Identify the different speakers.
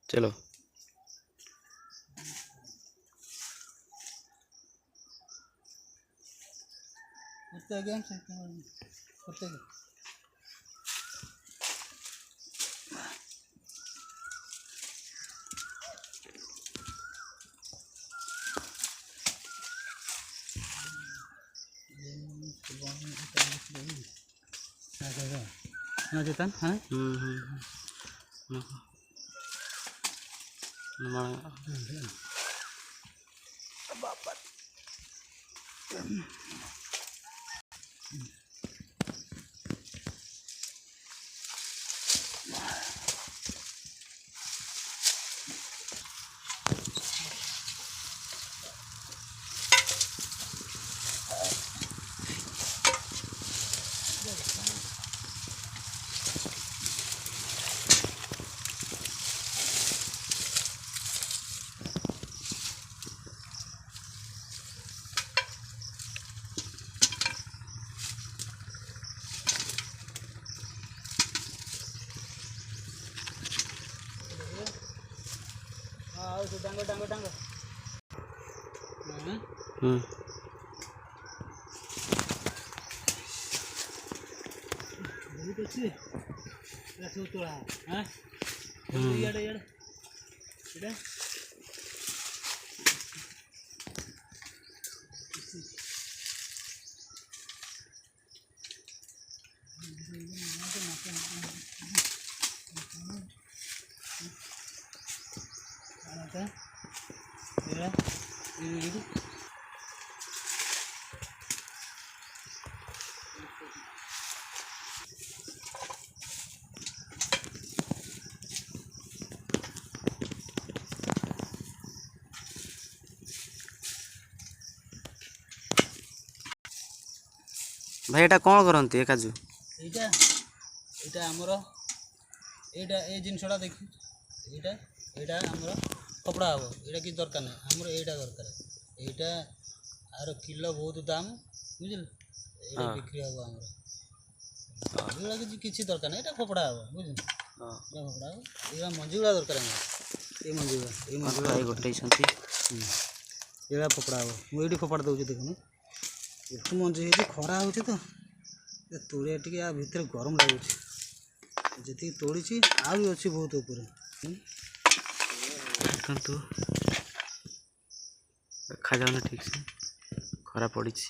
Speaker 1: चलो
Speaker 2: Lanjutan, ha? Dango. बहुत अच्छी रसो तोड़ा हाँ यार इधर
Speaker 1: भाई एटा कौन करते काजू
Speaker 2: এইটা ଆମର এইটা এই ଜିନିଷଟା ଦେଖି এইটা ଆମର କପଡ଼ା ହେବ ଏଇଟା କିଛି ଦରକାର ନାହିଁ ଆମର ଏଇଟା ଦରକାର ଏଇଟା ଆର କିଲୋ ବହୁତ ଦାମ ବୁଝିଲେ ଏଇଟା ବିକ୍ରି ହେବ ଆମର ଏଇଗୁଡ଼ା କିଛି ଦରକାର ନାହିଁ ଏଇଟା ଫୋପଡ଼ା ହେବ ବୁଝିଲେ ଏଇଟା ଫୋପଡ଼ା ହେବ ଏଇଟା ମଞ୍ଜିଗୁଡ଼ା ଦରକାର ଆମର ଏଇ ମଞ୍ଜିଗୁଡ଼ା
Speaker 1: ଗୋଟେ
Speaker 2: ଏଇଟା ଫୋପଡ଼ା ହେବ ମୁଁ ଏଇଠି ଫୋପାଡ଼ି ଦେଉଛି ଦେଖୁନ ଏଠୁ ମଞ୍ଜି ହେଇଛି ଖରା ହେଉଛି ତ ତୋଳିଆ ଟିକେ ଆ ଭିତରେ ଗରମ ଲାଗୁଛି ଯେତିକି ତୋଳିଛି ଆହୁରି ଅଛି ବହୁତ ଉପରେ
Speaker 1: ଦେଖନ୍ତୁ ଦେଖାଯାଉନି ଠିକ୍ ସେ ଖରା ପଡ଼ିଛି।